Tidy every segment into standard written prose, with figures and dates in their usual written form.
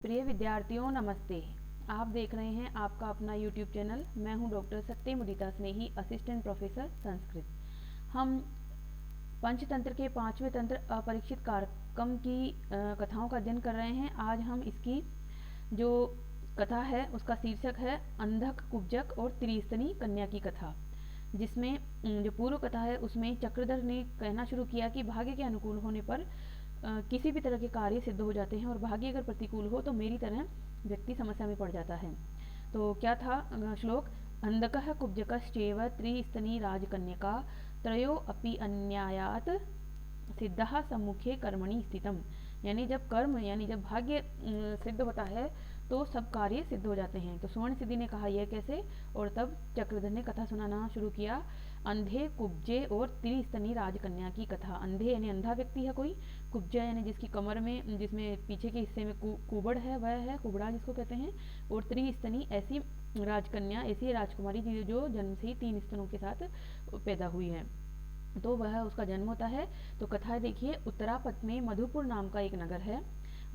प्रिय विद्यार्थियों नमस्ते। आप देख रहे हैं आपका अपना YouTube चैनल। मैं हूं डॉक्टर सत्यमुदिता स्नेही, असिस्टेंट प्रोफेसर संस्कृत। हम पंचतंत्र के 5वें तंत्र अपरीक्षित कारकम की कथाओं का अध्ययन कर रहे हैं। आज हम इसकी जो कथा है उसका शीर्षक है अंधक, कुब्जक और त्रिस्तनी कन्या की कथा, जिसमें जो पूर्व कथा है उसमें चक्रधर ने कहना शुरू किया कि भाग्य के अनुकूल होने पर किसी भी तरह के कार्य सिद्ध हो जाते हैं और भाग्य अगर प्रतिकूल हो तो मेरी तरह व्यक्ति समस्या में पड़ जाता है। तो क्या था श्लोक, अंधकः कुब्जकश्चैव त्रिस्तनी राजकन्यका त्रयो अपि अन्यायात सिद्धः सम्मुखे कर्मणि स्थितम। यानी जब कर्म यानी जब भाग्य सिद्ध होता है तो सब कार्य सिद्ध हो जाते हैं। तो स्वर्ण सिद्धि ने कहा यह कैसे, और तब चक्रधर ने कथा सुनाना शुरू किया। अंधे, कुब्जे और त्रिस्तनी राजकन्या की कथा। अंधे यानी अंधा व्यक्ति है कोई, कुब्जा यानी जिसकी कमर में, जिसमें पीछे के हिस्से में कुबड़ है, वह है कुबड़ा जिसको कहते हैं। और त्रिस्तनी ऐसी राजकन्या, ऐसी राजकुमारी जो जन्म से ही 3 स्तनों के साथ पैदा हुई है, तो वह उसका जन्म होता है। तो कथा देखिए, उत्तरापथ में मधुपुर नाम का एक नगर है।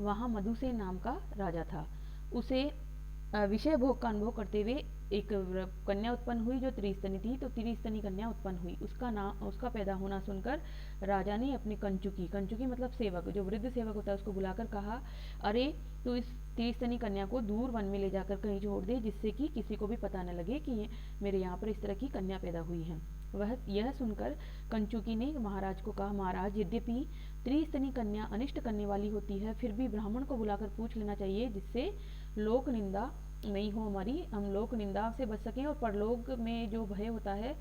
वहाँ मधुसेन नाम का राजा था। उसे विषय भोग का अनुभव करते हुए एक कन्या उत्पन्न हुई जो त्रिस्तनी थी। तो त्रिस्तनी कन्या उत्पन्न हुई। उसका पैदा होना सुनकर राजा ने अपने कंचुकी मतलब सेवक, जो वृद्ध सेवक होता है, उसको बुलाकर कहा, अरे तो इस त्रिस्तनी कन्या को दूर वन में ले जाकर कहीं छोड़ दे, जिससे कि किसी को भी पता न लगे कि मेरे यहाँ पर इस तरह की कन्या पैदा हुई है। वह यह सुनकर कंचुकी ने महाराज को कहा, महाराज यद्यपि त्रिस्तनी कन्या अनिष्ट करने वाली होती है, फिर भी ब्राह्मण को बुलाकर पूछ लेना चाहिए, जिससे लोक निंदा नहीं हो हमारी, हम लोक निंदा से बच सकें और परलोक में जो भय होता है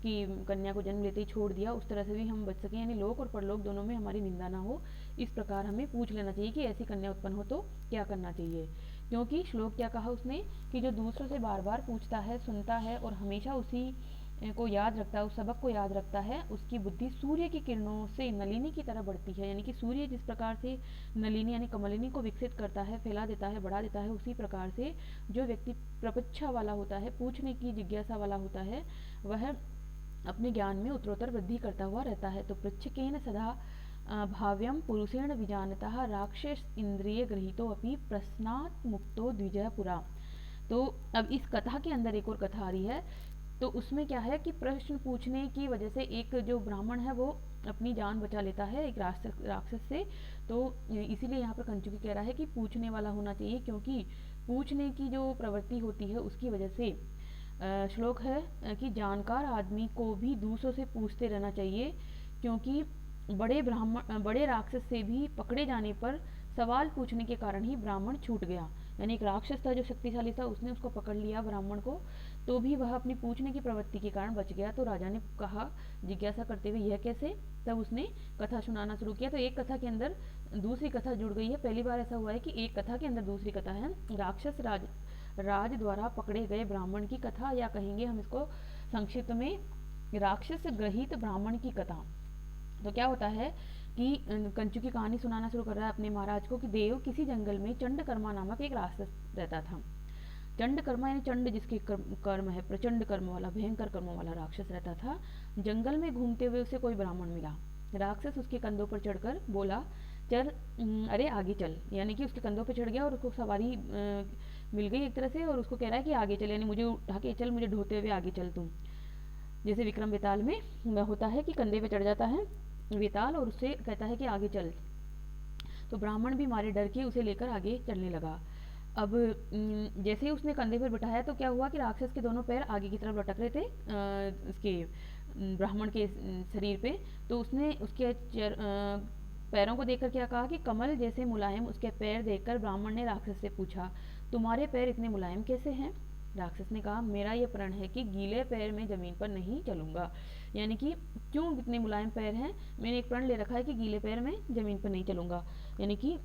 कि कन्या को जन्म लेते ही छोड़ दिया, उस तरह से भी हम बच सकें, यानी लोक और परलोक दोनों में हमारी निंदा ना हो। इस प्रकार हमें पूछ लेना चाहिए कि ऐसी कन्या उत्पन्न हो तो क्या करना चाहिए। क्योंकि श्लोक क्या कहा उसने कि जो दूसरों से बार बार पूछता है, सुनता है और हमेशा उसी को याद रखता है, उस सबक को याद रखता है, उसकी बुद्धि सूर्य की किरणों से नलिनी की तरह बढ़ती है। यानी कि सूर्य जिस प्रकार से नलिनी यानी कमलिनी को विकसित करता है, फैला देता है, बढ़ा देता है, उसी प्रकार से जो व्यक्ति प्रपच्छा वाला होता है, पूछने की जिज्ञासा वाला होता है, वह अपने ज्ञान में उत्तरोत्तर वृद्धि करता हुआ रहता है। तो पृच्छकेन सदा भाव्यम पुरुषेण विजानतः राक्षस इंद्रिय गृहीतो अपि प्रश्नात् मुक्तो द्विजः पुरा। तो अब इस कथा के अंदर एक और कथा आ रही है। तो उसमें क्या है कि प्रश्न पूछने की वजह से एक जो ब्राह्मण है वो अपनी जान बचा लेता है एक राक्षस से। तो इसीलिए यहाँ पर कंचुकी कह रहा है कि पूछने वाला होना चाहिए, क्योंकि पूछने की जो प्रवृत्ति होती है उसकी वजह से श्लोक है कि जानकार आदमी को भी दूसरों से पूछते रहना चाहिए, क्योंकि बड़े राक्षस से भी पकड़े जाने पर सवाल पूछने के कारण ही ब्राह्मण छूट गया। यानी एक राक्षस था जो शक्तिशाली था, उसने उसको पकड़ लिया ब्राह्मण को, तो भी वह अपनी पूछने की प्रवृत्ति के कारण बच गया। तो राजा ने कहा जिज्ञासा करते हुए, यह कैसे? तब उसने कथा सुनाना शुरू किया। तो एक कथा के अंदर दूसरी कथा जुड़ गई है। पहली बार ऐसा हुआ है कि एक कथा के अंदर दूसरी कथा है। राक्षस राज द्वारा पकड़े गए ब्राह्मण की कथा, या कहेंगे हम इसको संक्षिप्त में राक्षस ग्रहित ब्राह्मण की कथा। तो क्या होता है कि कंचु की कहानी सुनाना शुरू कर रहा है अपने महाराज को कि देव किसी जंगल में चंडकर्मा नामक एक राक्षस रहता था। चंडकर्मा यानी चंड जिसके कर्म है, प्रचंड कर्म वाला, भयंकर कर्मों वाला राक्षस रहता था। जंगल में घूमते हुए उसे कोई ब्राह्मण मिला। राक्षस उसके कंधों पर चढ़कर बोला, चल अरे आगे चल। यानी कि उसके कंधों पर चढ़ गया और उसको सवारी मिल गई एक तरह से, और उसको कह रहा है कि आगे चल, यानी मुझे उठा के चल, मुझे ढोते हुए आगे चल तुम। जैसे विक्रम बेताल में होता है कि कंधे पे चढ़ जाता है वेताल और उससे कहता है कि आगे चल। तो ब्राह्मण भी मारे डर के उसे लेकर आगे चलने लगा। अब जैसे ही उसने कंधे पर बिठाया तो क्या हुआ कि राक्षस के दोनों पैर आगे की तरफ लटक रहे थे उसके ब्राह्मण के शरीर पे। तो उसने उसके पैरों को देखकर क्या कहा कि कमल जैसे मुलायम उसके पैर देखकर ब्राह्मण ने राक्षस से पूछा, तुम्हारे पैर इतने मुलायम कैसे हैं? राक्षस ने कहा, मेरा यह प्रण है कि गीले पैर में जमीन पर नहीं चलूंगा। यानी कि क्यों इतने मुलायम पैर हैं, मैंने एक प्रण ले रखा है कि गीले पैर में जमीन पर नहीं चलूंगा, यानी कि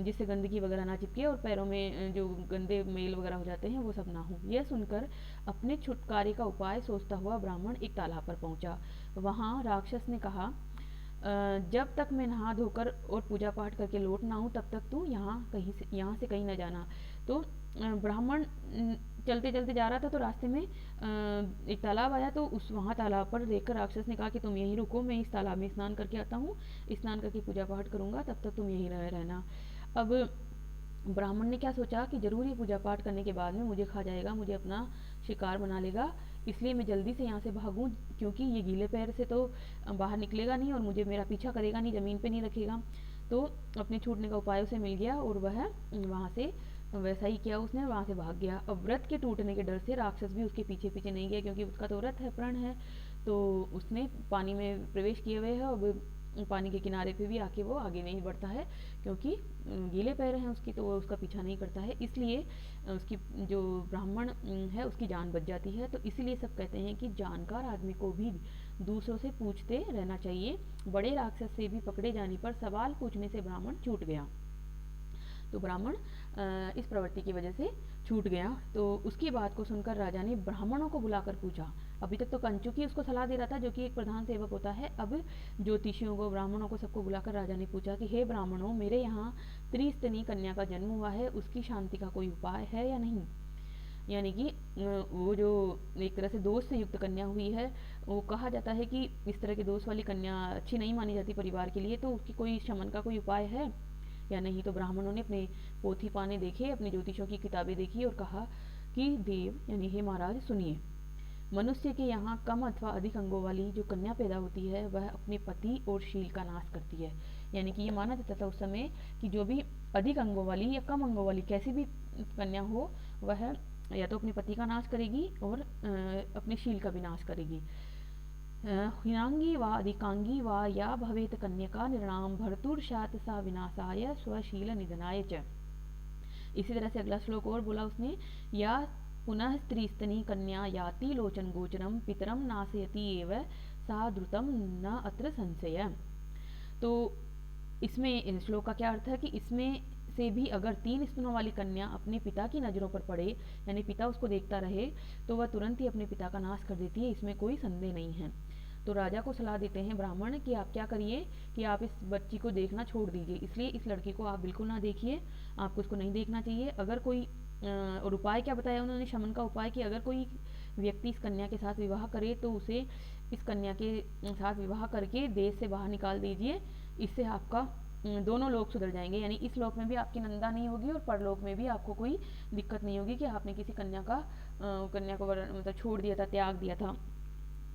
जिससे गंदगी वगैरह ना चिपके और पैरों में जो गंदे मैल वगैरह हो जाते हैं वो सब ना हो। यह सुनकर अपने छुटकारे का उपाय सोचता हुआ ब्राह्मण एक तालाब पर पहुंचा। वहां राक्षस ने कहा, जब तक मैं नहा धोकर और पूजा पाठ करके लौट ना हूँ तब तक तू यहाँ से कहीं न जाना। तो ब्राह्मण चलते चलते जा रहा था, तो रास्ते में एक तालाब आया। तो वहाँ तालाब पर देखकर राक्षस ने कहा कि तुम यहीं रुको, मैं इस तालाब में स्नान करके आता हूँ, स्नान करके पूजा पाठ करूँगा, तब तक तुम यहीं रहना। अब ब्राह्मण ने क्या सोचा कि जरूर ये पूजा पाठ करने के बाद में मुझे खा जाएगा, मुझे अपना शिकार बना लेगा, इसलिए मैं जल्दी से यहाँ से भागूं, क्योंकि ये गीले पैर से तो बाहर निकलेगा नहीं और मुझे मेरा पीछा करेगा नहीं, ज़मीन पे नहीं रखेगा। तो अपने छूटने का उपाय उसे मिल गया और वह वहाँ से वैसा ही किया, उसने वहाँ से भाग गया। अब व्रत के टूटने के डर से राक्षस भी उसके पीछे पीछे नहीं गया, क्योंकि उसका तो व्रत है, प्रण है। तो उसने पानी में प्रवेश किए हुए है, अब पानी के किनारे पे भी आके वो आगे नहीं बढ़ता है, क्योंकि गीले पैर हैं उसकी, तो वो उसका पीछा नहीं करता है। इसलिए उसकी जो ब्राह्मण है उसकी जान बच जाती है। तो इसलिए सब कहते हैं कि जानकार आदमी को भी दूसरों से पूछते रहना चाहिए। बड़े राक्षस से भी पकड़े जाने पर सवाल पूछने से ब्राह्मण छूट गया। तो ब्राह्मण इस प्रवृत्ति की वजह से छूट गया। तो उसकी बात को सुनकर राजा ने ब्राह्मणों को बुलाकर पूछा। अभी तक तो कंचुकी उसको सलाह दे रहा था, जो कि एक प्रधान सेवक होता है। अब ज्योतिषियों को, ब्राह्मणों को, सबको बुलाकर राजा ने पूछा कि हे ब्राह्मणों, मेरे यहाँ त्रिस्तनी कन्या का जन्म हुआ है, उसकी शांति का कोई उपाय है या नहीं। यानी कि वो जो एक तरह से दोष से युक्त कन्या हुई है, वो कहा जाता है कि इस तरह के दोष वाली कन्या अच्छी नहीं मानी जाती परिवार के लिए, तो उसकी कोई शमन का कोई उपाय है या नहीं। तो ब्राह्मणों ने अपने पोथी पाने देखे, अपनी ज्योतिषों की किताबें देखी और कहा कि देव यानी हे महाराज सुनिए, मनुष्य के यहाँ कम अथवा अधिक अंगों वाली जो कन्या पैदा होती है वह अपने पति और शील का नाश करती है। यानी कि ये माना जाता था उस समय कि जो भी अधिक अंगों वाली या कम अंगों वाली कैसी भी कन्या हो, वह या तो अपने पति का नाश करेगी और अपने शील का भी नाश करेगी। हिनांगी व अधिकांगी व या भवेत कन्यका निर्णाम भर्तुर्षात सा विनाशाय स्वशील निधनाय च। इसी तरह से अगला श्लोक और बोला उसने, या पुनः स्त्रीस्तनी कन्या याति लोचन गोचरम पितरम नाशयति एव सा द्रुतम न अत्र संशय। तो इसमें श्लोक का क्या अर्थ है कि इसमें से भी अगर 3 स्तनों वाली कन्या अपने पिता की नज़रों पर पड़े, यानी पिता उसको देखता रहे, तो वह तुरंत ही अपने पिता का नाश कर देती है, इसमें कोई संदेह नहीं है। तो राजा को सलाह देते हैं ब्राह्मण कि आप क्या करिए कि आप इस बच्ची को देखना छोड़ दीजिए, इसलिए इस लड़की को आप बिल्कुल ना देखिए, आपको उसको नहीं देखना चाहिए। अगर कोई और उपाय क्या बताया उन्होंने शमन का उपाय, कि अगर कोई व्यक्ति इस कन्या के साथ विवाह करे तो उसे इस कन्या के साथ विवाह करके देश से बाहर निकाल दीजिए, इससे आपका दोनों लोग सुधर जाएंगे। यानी इस लोक में भी आपकी निंदा नहीं होगी और परलोक में भी आपको कोई दिक्कत नहीं होगी कि आपने किसी कन्या को मतलब छोड़ दिया था, त्याग दिया था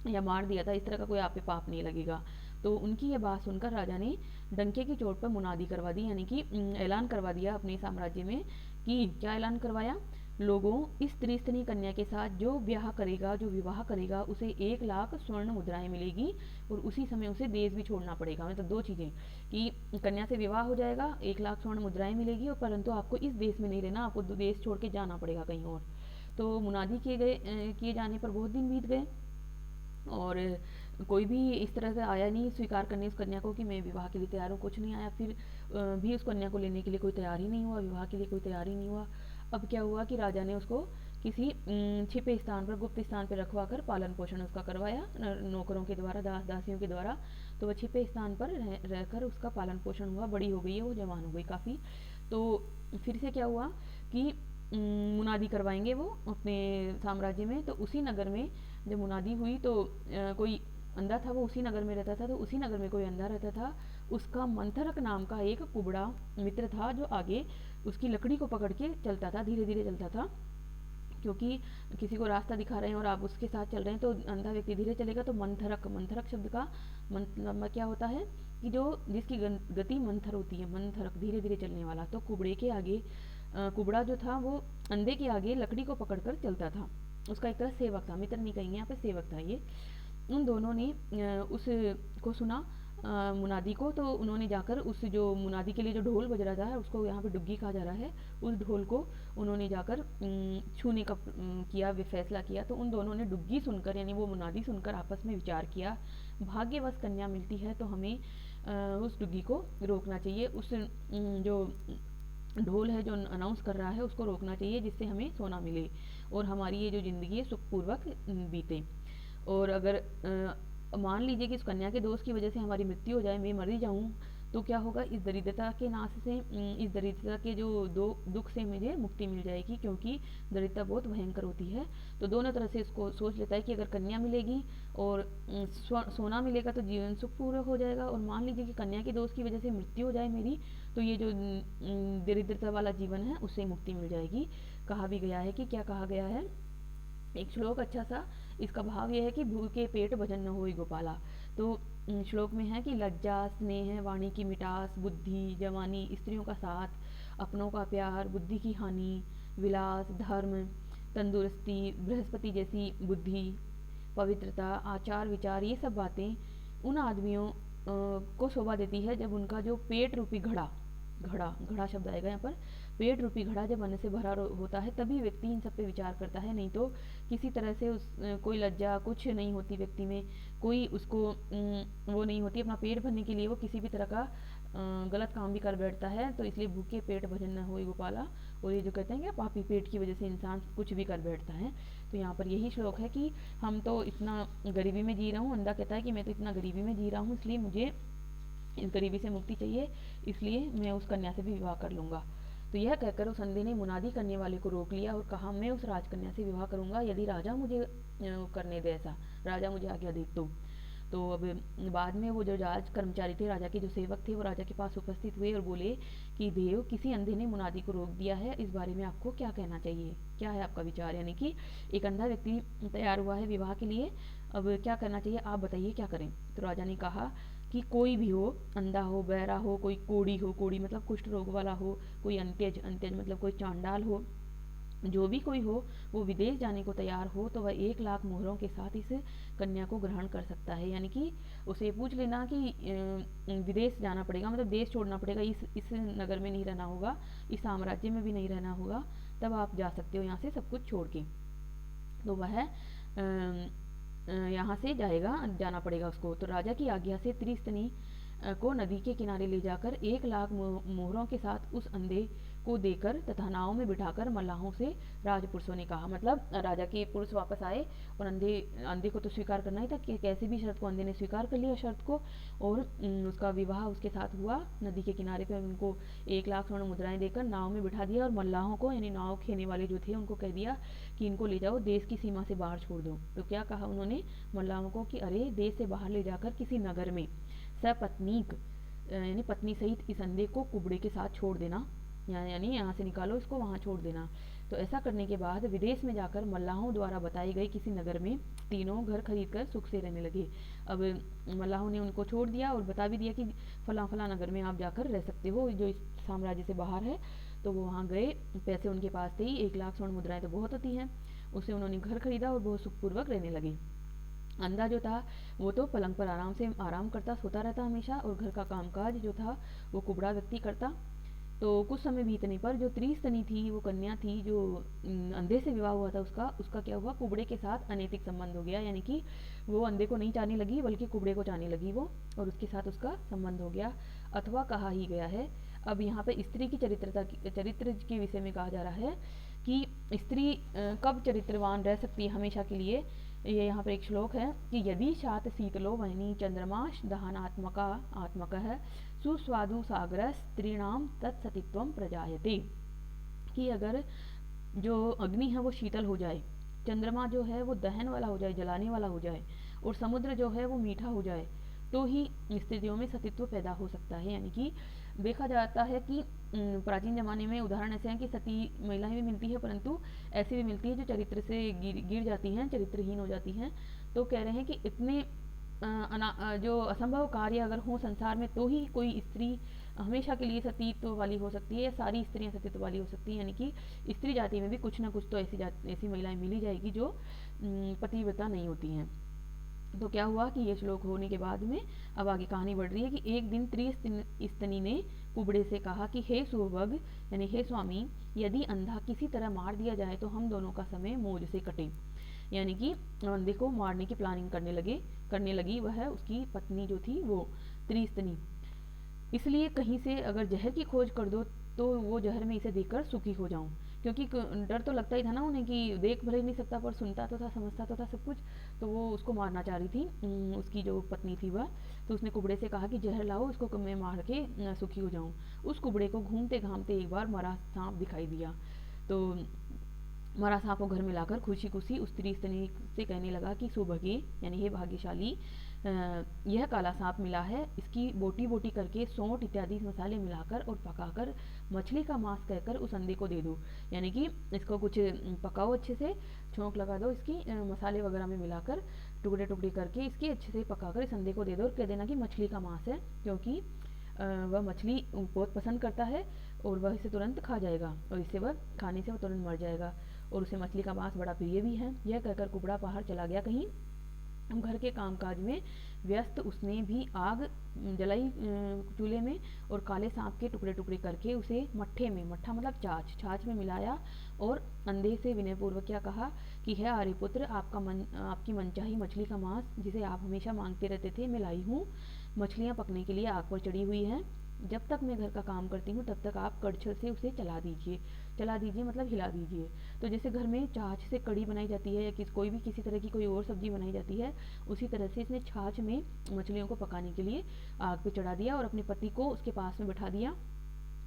या मार दिया था, इस तरह का कोई आप पे पाप नहीं लगेगा। तो उनकी ये बात सुनकर राजा ने डंके की चोट पर मुनादी करवा दी, यानी कि ऐलान करवा दिया अपने साम्राज्य में कि क्या ऐलान करवाया, लोगों इस त्रिस्तनी कन्या के साथ जो ब्याह करेगा, जो विवाह करेगा, उसे 1 लाख स्वर्ण मुद्राएं मिलेगी और उसी समय उसे देश भी छोड़ना पड़ेगा। मतलब 2 चीज़ें, कि कन्या से विवाह हो जाएगा, 1 लाख स्वर्ण मुद्राएं मिलेगी, और परंतु आपको इस देश में नहीं रहना, आपको देश छोड़ के जाना पड़ेगा कहीं और। तो मुनादी किए जाने पर बहुत दिन बीत गए और कोई भी इस तरह से आया नहीं स्वीकार करने उस कन्या को कि मैं विवाह के लिए तैयार हूँ, कुछ नहीं आया। फिर भी उस कन्या को लेने के लिए कोई तैयार ही नहीं हुआ, विवाह के लिए कोई तैयार ही नहीं हुआ। अब क्या हुआ कि राजा ने उसको किसी छिपे स्थान पर, गुप्त स्थान पर रखवा कर पालन पोषण उसका करवाया नौकरों के द्वारा, दास दासियों के द्वारा। तो वह छिपे स्थान पर रहकर उसका पालन पोषण हुआ, बड़ी हो गई है वो, जवान हो गई काफ़ी। तो फिर से क्या हुआ कि मुनादी करवाएंगे वो अपने साम्राज्य में। तो उसी नगर में जब मुनादी हुई तो कोई अंधा था, वो उसी नगर में रहता था, तो उसी नगर में कोई अंधा रहता था, उसका मंथरक नाम का एक कुबड़ा मित्र था, जो आगे उसकी लकड़ी को पकड़ के चलता था, धीरे धीरे चलता था, क्योंकि किसी को रास्ता दिखा रहे हैं और आप उसके साथ चल रहे हैं तो अंधा व्यक्ति धीरे चलेगा। तो मंथरक शब्द का मतलब क्या होता है कि जो जिसकी गति मंथर होती है, मंथरक धीरे धीरे चलने वाला। तो कुबड़े के आगे कुबड़ा जो था वो अंधे के आगे लकड़ी को पकड़कर चलता था, उसका एक तरह सेवक था, मित्र नहीं कहेंगे यहाँ पे, सेवक था ये। उन दोनों ने उसको सुना मुनादी को, तो उन्होंने जाकर उस जो मुनादी के लिए जो ढोल बज रहा था, उसको यहाँ पे डुग्गी कहा जा रहा है, उस ढोल को उन्होंने जाकर छूने का किया, फैसला किया। तो उन दोनों ने डुग्गी सुनकर, यानी वो मुनादी सुनकर आपस में विचार किया, भाग्यवश कन्या मिलती है तो हमें उस डुग्गी को रोकना चाहिए, उस जो ढोल है जो अनाउंस कर रहा है उसको रोकना चाहिए, जिससे हमें सोना मिले और हमारी ये जो ज़िंदगी है सुखपूर्वक बीते। और अगर मान लीजिए कि इस कन्या के दोष की वजह से हमारी मृत्यु हो जाए, मैं मर ही जाऊँ, तो क्या होगा, इस दरिद्रता के नाश से, इस दरिद्रता के जो दुख से मुझे मुक्ति मिल जाएगी, क्योंकि दरिद्रता बहुत भयंकर होती है। तो दोनों तरह से इसको सोच लेता है कि अगर कन्या मिलेगी और सोना मिलेगा तो जीवन सुखपूर्वक हो जाएगा, और मान लीजिए कि कन्या के दोष की वजह से मृत्यु हो जाए मेरी, तो ये जो दरिद्रता वाला जीवन है उससे मुक्ति मिल जाएगी। कहा भी गया है कि, क्या कहा गया है, एक श्लोक अच्छा सा, इसका भाव यह है कि भूखे पेट भजन न होई गोपाला। तो श्लोक में है कि लज्जा, स्नेह, वाणी की मिठास, बुद्धि, जवानी, स्त्रियों का साथ, अपनों का प्यार, बुद्धि की हानि, विलास, धर्म, तंदुरुस्ती, बृहस्पति जैसी बुद्धि, पवित्रता, आचार विचार, ये सब बातें उन आदमियों को शोभा देती है जब उनका जो पेट रूपी घड़ा, घड़ा शब्द आएगा यहाँ पर, पेट रूपी घड़ा जब अन्न से भरा होता है तभी व्यक्ति इन सब पे विचार करता है। नहीं तो किसी तरह से उस कोई लज्जा कुछ नहीं होती व्यक्ति में, कोई उसको वो नहीं होती, अपना पेट भरने के लिए वो किसी भी तरह का गलत काम भी कर बैठता है। तो इसलिए भूखे पेट भजन न होई गोपाला, और ये जो कहते हैं कि पापी पेट की वजह से इंसान कुछ भी कर बैठता है। तो यहाँ पर यही श्लोक है कि हम तो इतना गरीबी में जी रहा हूँ, अंधा कहता है कि मैं तो इतना गरीबी में जी रहा हूँ, इसलिए मुझे इस गरीबी से मुक्ति चाहिए, इसलिए मैं उस कन्या से भी विवाह कर लूँगा। तो यह कहकर उस अंधे ने मुनादी करने वाले को रोक लिया और कहा, मैं उस राजकन्या से विवाह करूँगा यदि राजा मुझे करने दे, ऐसा राजा मुझे आज्ञा दे तो अब बाद में वो जो राज कर्मचारी थे, राजा के जो सेवक थे, वो राजा के पास उपस्थित हुए और बोले कि देव, किसी अंधे ने मुनादी को रोक दिया है, इस बारे में आपको क्या कहना चाहिए, क्या है आपका विचार। यानी कि एक अंधा व्यक्ति तैयार हुआ है विवाह के लिए, अब क्या करना चाहिए, आप बताइए क्या करें। तो राजा ने कहा कि कोई भी हो, अंधा हो, बहरा हो, कोई कोढ़ी हो, कोढ़ी मतलब कुष्ठ रोग वाला हो, कोई अंत्यज, अंत्यज मतलब कोई चांडाल हो, जो भी कोई हो, वो विदेश जाने को तैयार हो तो वह 1 लाख मोहरों के साथ इस कन्या को ग्रहण कर सकता है। यानी कि उसे पूछ लेना कि विदेश जाना पड़ेगा, मतलब देश छोड़ना पड़ेगा, इस नगर में नहीं रहना होगा, इस साम्राज्य में भी नहीं रहना होगा, तब आप जा सकते हो यहाँ से सब कुछ छोड़ के। तो वह यहाँ से जाना पड़ेगा उसको। तो राजा की आज्ञा से त्रिस्तनी को नदी के किनारे ले जाकर 1 लाख मोहरों के साथ उस अंधे को देकर तथा नाव में बिठाकर मल्लाहों से राजपुरुषों ने कहा, मतलब राजा के पुरुष वापस आए और अंधे को तो स्वीकार करना ही था कि कैसे भी शर्त को अंधे ने स्वीकार कर लिया शर्त को, और उसका विवाह उसके साथ हुआ नदी के किनारे पे। उनको 1 लाख स्वर्ण मुद्राएं देकर नाव में बिठा दिया और मल्लाहों को, यानी नाव खेने वाले जो थे, उनको कह दिया कि इनको ले जाओ, देश की सीमा से बाहर छोड़ दो। तो क्या कहा उन्होंने मल्लाहों को कि अरे, देश से बाहर ले जाकर किसी नगर में सपत्नीक, यानी पत्नी सहित इस अंधे को कुबड़े के साथ छोड़ देना, यानी यहाँ से निकालो इसको, वहाँ छोड़ देना। तो ऐसा करने के बाद विदेश में जाकर मल्लाहों द्वारा बताए गए किसी नगर में तीनों घर खरीदकर सुख से रहने लगे। अब मल्लाहों ने उनको छोड़ दिया और बता भी दिया कि फला फला नगर में आप जाकर रह सकते हो, जो इस साम्राज्य से बाहर है। तो वो वहाँ गए, पैसे उनके पास थे ही, 1 लाख स्वर्ण मुद्राएं तो बहुत होती हैं, उससे उन्होंने घर खरीदा और बहुत सुखपूर्वक रहने लगे। अंधा जो था वो तो पलंग पर आराम करता, सोता रहता हमेशा, और घर का कामकाज जो था वो कुबड़ा व्यक्ति करता। तो कुछ समय बीतने पर जो त्रिस्तनी थी, वो कन्या थी जो अंधे से विवाह हुआ था, उसका क्या हुआ, कुबड़े के साथ अनैतिक संबंध हो गया। यानी कि वो अंधे को नहीं चाहने लगी बल्कि कुबड़े को चाहने लगी वो, और उसके साथ उसका संबंध हो गया, अथवा कहा ही गया है। अब यहाँ पे स्त्री की चरित्र के विषय में कहा जा रहा है कि स्त्री कब चरित्रवान रह सकती है हमेशा के लिए। ये यहाँ पर एक श्लोक है कि यदि शात शीतलो वहनी चंद्रमाश दहनात्मक है सुस्वादु सागर स्त्रीणाम तत्सतित्वम प्रजायते, कि अगर जो अग्नि है वो शीतल हो जाए, चंद्रमा जो है वो दहन वाला हो जाए, जलाने वाला हो जाए, और समुद्र जो है वो मीठा हो जाए, तो ही स्त्रियों में सतीत्व पैदा हो सकता है। यानी कि देखा जाता है कि प्राचीन ज़माने में उदाहरण ऐसे हैं कि सती महिलाएं भी मिलती है, परंतु ऐसी भी मिलती है जो चरित्र से गिर जाती हैं, चरित्रहीन हो जाती हैं। तो कह रहे हैं कि इतने जो असंभव कार्य अगर हो संसार में तो ही कोई स्त्री हमेशा के लिए सतीत्व वाली हो सकती है, या सारी स्त्रियां सतीत्व वाली हो सकती हैं। यानी कि स्त्री जाति में भी कुछ ना कुछ तो ऐसी महिलाएं मिली जाएगी जो पतिव्रता नहीं होती हैं। तो क्या हुआ कि ये श्लोक होने के बाद में अब आगे कहानी बढ़ रही है कि एक दिन त्रिस्तनी ने कुबड़े से कहा कि हे सुभग, यानी हे स्वामी, यदि अंधा किसी तरह मार दिया जाए तो हम दोनों का समय मौज से कटे। यानी कि अंधे को मारने की प्लानिंग करने लगी वह उसकी पत्नी जो थी वो त्रिस्तनी। इसलिए कहीं से अगर जहर की खोज कर दो तो वो जहर में इसे देखकर सुखी हो जाऊं, क्योंकि डर तो लगता ही था ना उन्हें कि देख भले नहीं सकता पर सुनता तो था, समझता तो था सब कुछ। तो वो उसको मारना चाह रही थी, उसकी जो पत्नी थी वह। तो उसने कुबड़े से कहा कि जहर लाओ, इसको मैं मार के सुखी हो जाऊं। उस कुबड़े को घूमते घामते एक बार मरा सांप दिखाई दिया। तो मरा सांप को घर में लाकर खुशी खुशी उस त्रिस्तनी से कहने लगा कि सुभगे, यानी हे भाग्यशाली, यह काला सांप मिला है, इसकी बोटी बोटी करके सौंठ इत्यादि मसाले मिलाकर और पकाकर मछली का मांस कहकर उस अंधे को दे दो। यानी कि इसको कुछ पकाओ, अच्छे से छोंक लगा दो इसकी, मसाले वगैरह में मिलाकर टुकड़े टुकड़े करके इसकी अच्छे से पकाकर इस अंधे को दे दो और कह देना कि मछली का मांस है, क्योंकि वह मछली बहुत पसंद करता है और वह इसे तुरंत खा जाएगा और इससे वह खाने से वह तुरंत मर जाएगा और उसे मछली का मांस बड़ा प्रिय भी है। यह कहकर कुबड़ा बाहर चला गया कहीं घर के कामकाज में व्यस्त। उसने भी आग जलाई चूल्हे में और काले सांप के टुकड़े टुकड़े करके उसे मट्ठे में, मट्ठा मतलब छाछ में मिलाया और अंधे से विनयपूर्वक क्या कहा कि है आर्यपुत्र, आपकी मनचाही मछली का मांस जिसे आप हमेशा मांगते रहते थे मैं लाई हूँ। मछलियाँ पकने के लिए आग पर चढ़ी हुई हैं। जब तक मैं घर का काम करती हूँ तब तक आप कड़छल से उसे चला दीजिए मतलब हिला दीजिए। तो जैसे घर में छाछ से कढ़ी बनाई जाती है या कोई भी किसी तरह की कोई और सब्जी बनाई जाती है, उसी तरह से इसने छाछ में मछलियों को पकाने के लिए आग पे चढ़ा दिया और अपने पति को उसके पास में बिठा दिया।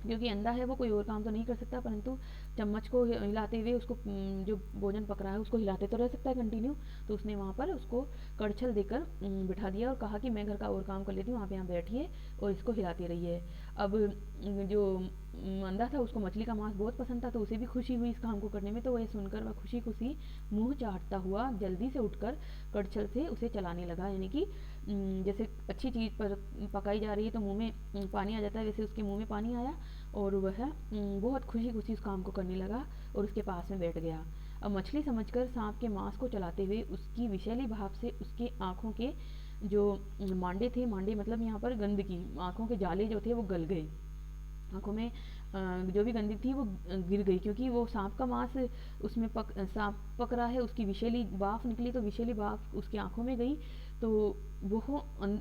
क्योंकि अंधा है वो कोई और काम तो नहीं कर सकता, परंतु चम्मच को हिलाते हुए उसको जो भोजन पक रहा है उसको हिलाते तो रह सकता है कंटिन्यू। तो उसने वहाँ पर उसको कड़छल देकर बिठा दिया और कहा कि मैं घर का और काम कर लेती हूँ, आप यहाँ बैठिए और इसको हिलाते रहिए। अब जो अंधा था उसको मछली का मांस बहुत पसंद था, तो उसे भी खुशी हुई इस काम को करने में। तो वह सुनकर वह खुशी खुशी मुँह चाटता हुआ जल्दी से उठकर कड़छल से उसे चलाने लगा। यानी कि जैसे अच्छी चीज़ पर पकाई जा रही है तो मुंह में पानी आ जाता है, वैसे उसके मुंह में पानी आया और वह बहुत खुशी खुशी उस काम को करने लगा और उसके पास में बैठ गया। अब मछली समझकर सांप के मांस को चलाते हुए उसकी विषैली भाव से उसके आँखों के जो मांडे थे, मांडे मतलब यहाँ पर गंदगी, आँखों के जाले जो थे वो गल गए। आँखों में जो भी गंदगी थी वो गिर गई, क्योंकि वो सांप का मांस उसमें सांप पक रहा है, उसकी विषैली भाप निकली तो विषैली भाप उसकी आँखों में गई, तो वो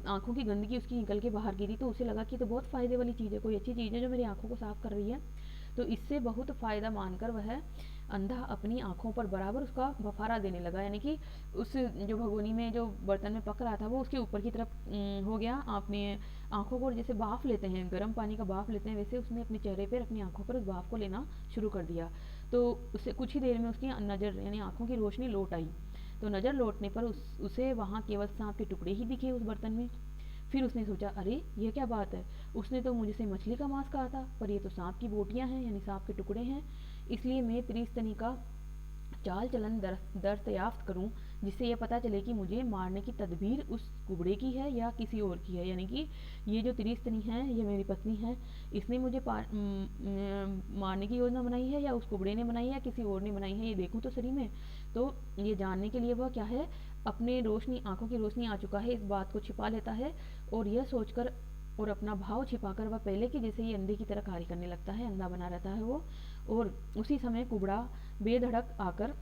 आँखों की गंदगी उसकी निकल के बाहर गिरी। तो उसे लगा कि तो बहुत फ़ायदे वाली चीज़ है, कोई अच्छी चीज़ है जो मेरी आँखों को साफ़ कर रही है। तो इससे बहुत फ़ायदा मानकर वह अंधा अपनी आँखों पर बराबर उसका बफारा देने लगा। यानी कि उस जो भगोनी में जो बर्तन में पक रहा था वो उसके ऊपर की तरफ हो गया। अपने आँखों को जैसे भाप लेते हैं, गर्म पानी का भाप लेते हैं, वैसे उसने अपने चेहरे पर अपनी आँखों पर उस भाप को लेना शुरू कर दिया। तो उससे कुछ ही देर में उसकी नज़र यानी आँखों की रोशनी लौट आई। तो नज़र लौटने पर उसे वहाँ केवल सांप के टुकड़े ही दिखे उस बर्तन में। फिर उसने सोचा, अरे ये क्या बात है, उसने तो मुझसे मछली का मांस कहा था, पर ये तो सांप की बोटियाँ हैं यानी सांप के टुकड़े हैं। इसलिए मैं त्रिस्तनी का चाल चलन दस्तयाफ्त करूं, जिससे यह पता चले कि मुझे मारने की तदबीर उस कुबड़े की है या किसी और की है। यानी कि ये जो त्रिस्तनी है ये मेरी पत्नी है, इसने मुझे मारने की योजना बनाई है या उस कुबड़े ने बनाई है या किसी और ने बनाई है, ये देखूं तो सही में। तो ये जानने के लिए वह क्या है, अपने आँखों की रोशनी आ चुका है, इस बात को छिपा लेता है और यह सोचकर और अपना भाव छिपाकर वह पहले की जैसे ही अंधे की तरह कार्य करने लगता है, अंधा बना रहता है वो। और उसी समय कुबड़ा बेधड़क आकर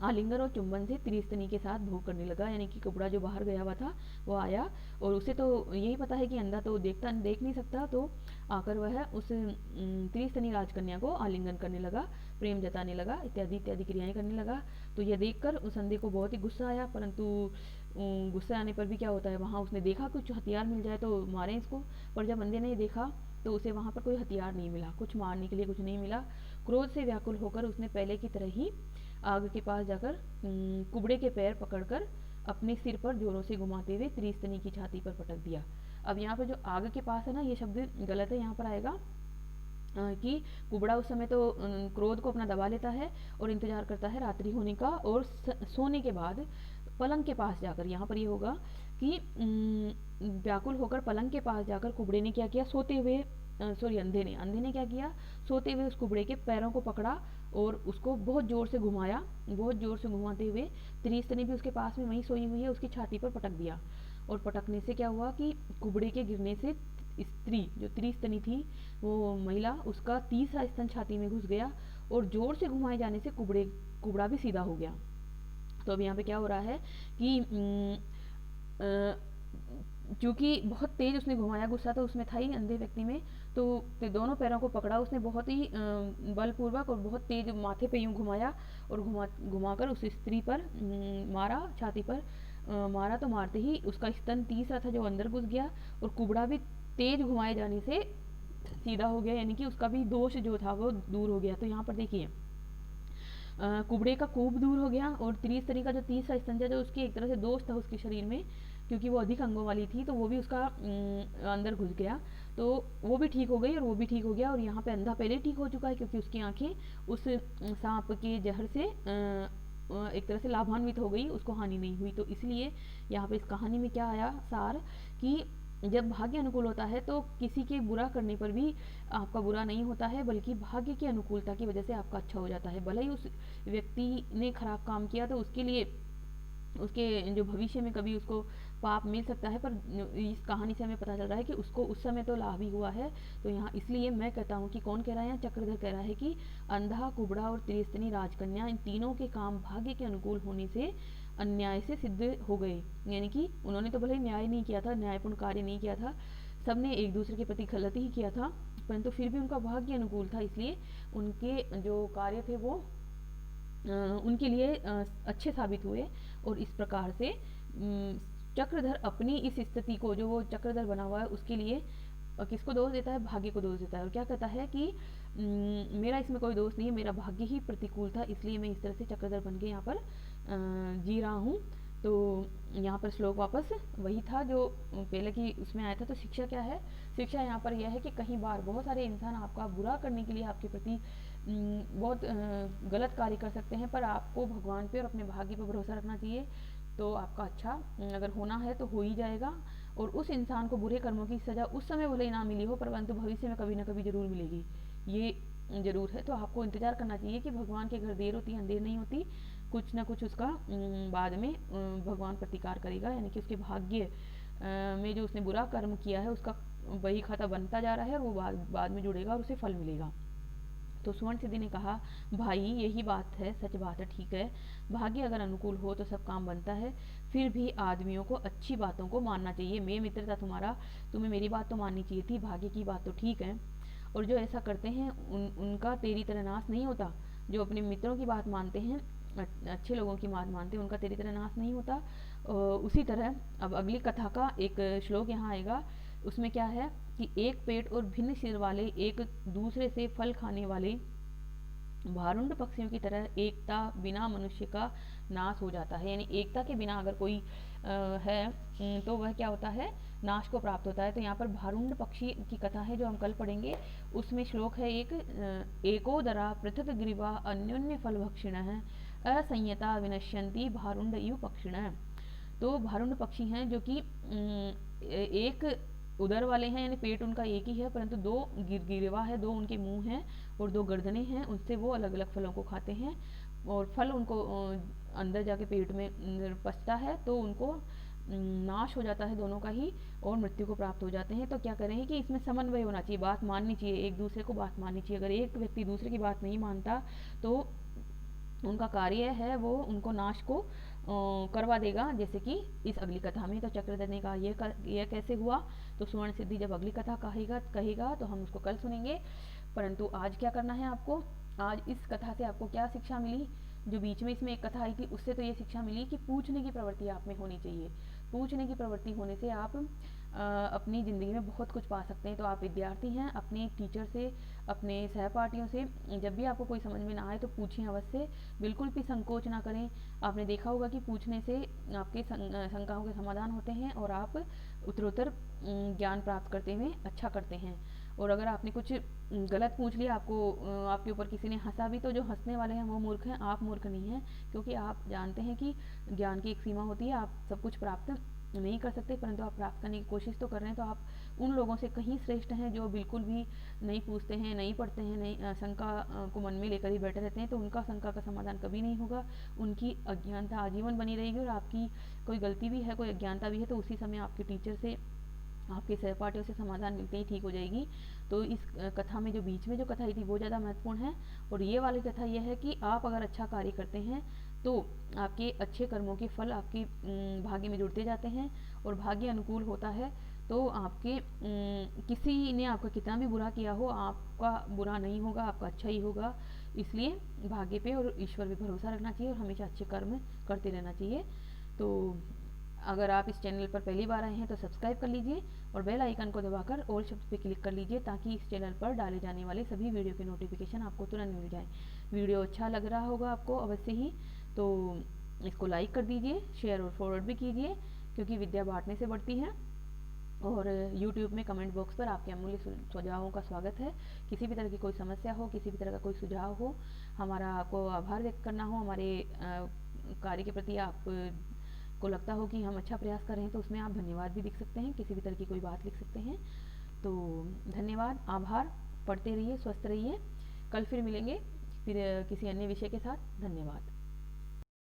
आलिंगन और चुंबन से त्रिस्तनी के साथ भोग करने लगा। यानी कि कुबड़ा जो बाहर गया हुआ था वो आया और उसे तो यही पता है कि अंधा तो देख नहीं सकता, तो आकर वह उस त्रिस्तनी राजकन्या को आलिंगन करने लगा, प्रेम जताने लगा, इत्यादि इत्यादि क्रियाएं करने लगा। तो यह देखकर उस अंधे को बहुत ही गुस्सा आया, परंतु गुस्सा आने पर भी क्या होता है, वहाँ उसने देखा कुछ हथियार मिल जाए तो मारें इसको, पर जब अंधे ने देखा तो उसे वहाँ पर कोई हथियार नहीं मिला, कुछ मारने के लिए कुछ नहीं मिला। क्रोध से व्याकुल होकर उसने पहले की तरह ही आग के पास जाकर कुबड़े के पैर पकड़कर अपने सिर पर जोरों से घुमाते हुए त्रिस्तनी की छाती पर पटक दिया। अब यहाँ पर जो आग के पास है ना, ये शब्द गलत है, यहाँ पर आएगा कि कुबड़ा उस समय तो क्रोध को अपना दबा लेता है और इंतजार करता है रात्रि होने का और सोने के बाद पलंग के पास जाकर, यहाँ पर ये होगा कि व्याकुल होकर पलंग के पास जाकर कुबड़े ने क्या किया, सोते हुए अंधे ने क्या किया, सोते हुए उस कुबड़े के पैरों को पकड़ा और उसको बहुत ज़ोर से घुमाया। बहुत ज़ोर से घुमाते हुए त्रिस्तनी भी उसके पास में वहीं सोई हुई है, उसकी छाती पर पटक दिया। और पटकने से क्या हुआ कि कुबड़े के गिरने से स्त्री जो त्रिस्तनी थी वो महिला, उसका तीसरा स्तन छाती में घुस गया और जोर से घुमाए जाने से कुबड़ा भी सीधा हो गया। तो अब यहाँ पे क्या हो रहा है कि क्योंकि बहुत तेज उसने घुमाया, गुस्सा तो उसमें था ही अंधे व्यक्ति में, तो दोनों पैरों को पकड़ा उसने बहुत ही बलपूर्वक और बहुत तेज माथे पे यूँ घुमाया और घुमाकर उस स्त्री पर मारा, छाती पर मारा। तो मारते ही उसका स्तन तीसरा था जो अंदर घुस गया और कुबड़ा भी तेज घुमाए जाने से सीधा हो गया, यानी कि उसका भी दोष जो था वो दूर हो गया। तो यहाँ पर देखिए कुबड़े का कोप दूर हो गया और त्रिस्तनी का जो तीसरा स्तन था जो उसकी एक तरह से दोष था उसके शरीर में क्योंकि वो अधिक अंगों वाली थी, तो वो भी उसका अंदर घुस गया, तो वो भी ठीक हो गई और वो भी ठीक हो गया। और यहाँ पे अंधा पहले ठीक हो चुका है क्योंकि उसकी आंखें उस सांप के जहर से एक तरह से लाभान्वित हो गई, उसको हानि नहीं हुई। तो इसलिए यहाँ पे इस कहानी में क्या आया सार कि जब भाग्य अनुकूल होता है तो किसी के बुरा करने पर भी आपका बुरा नहीं होता है, बल्कि भाग्य की अनुकूलता की वजह से आपका अच्छा हो जाता है। भले ही उस व्यक्ति ने खराब काम किया तो उसके लिए उसके जो भविष्य में कभी उसको पाप मिल सकता है, पर इस कहानी से हमें पता चल रहा है कि उसको उस समय तो लाभ ही हुआ है। तो यहाँ इसलिए मैं कहता हूँ कि कौन कह रहा है, यहाँ चक्रधर कह रहा है कि अंधा, कुबड़ा और त्रिस्तनी राजकन्या, इन तीनों के काम भाग्य के अनुकूल होने से अन्याय से सिद्ध हो गए। यानी कि उन्होंने तो भले ही न्याय नहीं किया था, न्यायपूर्ण कार्य नहीं किया था, सबने एक दूसरे के प्रति गलत ही किया था, परंतु फिर भी उनका भाग्य अनुकूल था, इसलिए उनके जो कार्य थे वो उनके लिए अच्छे साबित हुए। और इस प्रकार से चक्रधर अपनी इस स्थिति को, जो वो चक्रधर बना हुआ है, उसके लिए किसको दोष देता है, भाग्य को दोष देता है। और क्या कहता है कि मेरा इसमें कोई दोष नहीं है, मेरा भाग्य ही प्रतिकूल था, इसलिए मैं इस तरह से चक्रधर बन के यहाँ पर जी रहा हूँ। तो यहाँ पर श्लोक वापस वही था जो पहले की उसमें आया था। तो शिक्षा क्या है, शिक्षा यहाँ पर यह है कि कई बार बहुत सारे इंसान आपका बुरा करने के लिए आपके प्रति बहुत गलत कार्य कर सकते हैं, पर आपको भगवान पे और अपने भाग्य पे भरोसा रखना चाहिए, तो आपका अच्छा अगर होना है तो हो ही जाएगा। और उस इंसान को बुरे कर्मों की सज़ा उस समय भले ही ना मिली हो, परंतु भविष्य में कभी ना कभी ज़रूर मिलेगी, ये ज़रूर है। तो आपको इंतज़ार करना चाहिए कि भगवान के घर देर होती है अंधेर नहीं होती, कुछ ना कुछ उसका बाद में भगवान प्रतिकार करेगा। यानी कि उसके भाग्य में जो उसने बुरा कर्म किया है उसका वही खाता बनता जा रहा है और वो बाद में जुड़ेगा और उसे फल मिलेगा। तो स्वर्ण सिद्धि ने कहा, भाई यही बात है, सच बात है, ठीक है, भाग्य अगर अनुकूल हो तो सब काम बनता है, फिर भी आदमियों को अच्छी बातों को मानना चाहिए। मैं मित्र था तुम्हारा, तुम्हें मेरी बात तो माननी चाहिए थी, भाग्य की बात तो ठीक है, और जो ऐसा करते हैं उनका तेरी तरह नाश नहीं होता। जो अपने मित्रों की बात मानते हैं, अच्छे लोगों की बात मानते हैं, उनका तेरी तरह नाश नहीं होता। उसी तरह अब अगली कथा का एक श्लोक यहाँ आएगा, उसमें क्या है कि एक पेट और भिन्न सिर वाले, एक दूसरे से फल खाने वाले भारुंड पक्षियों की तरह एकता बिना मनुष्य का नाश हो जाता है। यानी एकता के बिना अगर कोई है तो वह क्या होता है, नाश को प्राप्त होता है। तो यहाँ पर भारुंड पक्षी की कथा है जो हम कल पढ़ेंगे, उसमें श्लोक है एक, एकोदरा पृथक ग्रीवा अन्योन्य फल भक्षिण है, असंयता विनश्यंती भारुंड इव पक्षिण। तो भारुंड पक्षी हैं जो कि एक उदर वाले हैं, यानी पेट उनका एक ही है, परंतु दो गिरवा है, दो उनके मुंह हैं और दो गर्दनें हैं, उनसे वो अलग अलग फलों को खाते हैं और फल उनको अंदर जाके पेट में पचता है, तो उनको नाश हो जाता है दोनों का ही और मृत्यु को प्राप्त हो जाते हैं। तो क्या करें कि इसमें समन्वय होना चाहिए, बात माननी चाहिए, एक दूसरे को बात माननी चाहिए। अगर एक व्यक्ति दूसरे की बात नहीं मानता तो उनका कार्य है वो उनको नाश को करवा देगा, जैसे कि इस अगली कथा में। तो चक्रधर ने कहा यह कैसे हुआ, तो स्वर्ण सिद्धि जब अगली कथा कहेगा तो हम उसको कल सुनेंगे। परंतु आज क्या करना है आपको, आज इस कथा से आपको क्या शिक्षा मिली, जो बीच में इसमें एक कथा आई थी उससे तो ये शिक्षा मिली कि पूछने की प्रवृत्ति आप में होनी चाहिए। पूछने की प्रवृत्ति होने से आप अपनी ज़िंदगी में बहुत कुछ पा सकते हैं। तो आप विद्यार्थी हैं, अपने टीचर से, अपने सहपाठियों से जब भी आपको कोई समझ में ना आए तो पूछें अवश्य, बिल्कुल भी संकोच ना करें। आपने देखा होगा कि पूछने से आपके शंकाओं के समाधान होते हैं और आप उत्तरोत्तर ज्ञान प्राप्त करते हुए अच्छा करते हैं। और अगर आपने कुछ गलत पूछ लिया, आपके ऊपर किसी ने हंसा भी, तो जो हंसने वाले हैं वो मूर्ख हैं, आप मूर्ख नहीं हैं, क्योंकि आप जानते हैं कि ज्ञान की एक सीमा होती है, आप सब कुछ प्राप्त नहीं कर सकते, परंतु आप प्राप्त करने की कोशिश तो कर रहे हैं। तो आप उन लोगों से कहीं श्रेष्ठ हैं जो बिल्कुल भी नहीं पूछते हैं, नहीं पढ़ते हैं, नहीं शंका को मन में लेकर ही बैठे रहते हैं। तो उनका शंका का समाधान कभी नहीं होगा, उनकी अज्ञानता आजीवन बनी रहेगी। और आपकी कोई गलती भी है, कोई अज्ञानता भी है, तो उसी समय आपके टीचर से, आपके सहपाठियों से समाधान मिलते ही ठीक हो जाएगी। तो इस कथा में जो बीच में जो कथा आई थी वो ज़्यादा महत्वपूर्ण है। और ये वाली कथा यह है कि आप अगर अच्छा कार्य करते हैं तो आपके अच्छे कर्मों के फल आपके भाग्य में जुड़ते जाते हैं और भाग्य अनुकूल होता है। तो आपके किसी ने आपका कितना भी बुरा किया हो, आपका बुरा नहीं होगा, आपका अच्छा ही होगा। इसलिए भाग्य पे और ईश्वर पे भरोसा रखना चाहिए और हमेशा अच्छे कर्म करते रहना चाहिए। तो अगर आप इस चैनल पर पहली बार आए हैं तो सब्सक्राइब कर लीजिए और बेल आइकन को दबाकर ऑल शब्द पे क्लिक कर लीजिए, ताकि इस चैनल पर डाले जाने वाले सभी वीडियो के नोटिफिकेशन आपको तुरंत मिल जाए। वीडियो अच्छा लग रहा होगा आपको अवश्य ही, तो इसको लाइक कर दीजिए, शेयर और फॉरवर्ड भी कीजिए, क्योंकि विद्या बांटने से बढ़ती है। और YouTube में कमेंट बॉक्स पर आपके अमूल्य सुझावों का स्वागत है। किसी भी तरह की कोई समस्या हो, किसी भी तरह का कोई सुझाव हो, हमारा आपको आभार व्यक्त करना हो, हमारे कार्य के प्रति आप को लगता हो कि हम अच्छा प्रयास कर रहे हैं, तो उसमें आप धन्यवाद भी लिख सकते हैं, किसी भी तरह की कोई बात लिख सकते हैं। तो धन्यवाद, आभार, पढ़ते रहिए, स्वस्थ रहिए। कल फिर मिलेंगे, फिर किसी अन्य विषय के साथ। धन्यवाद।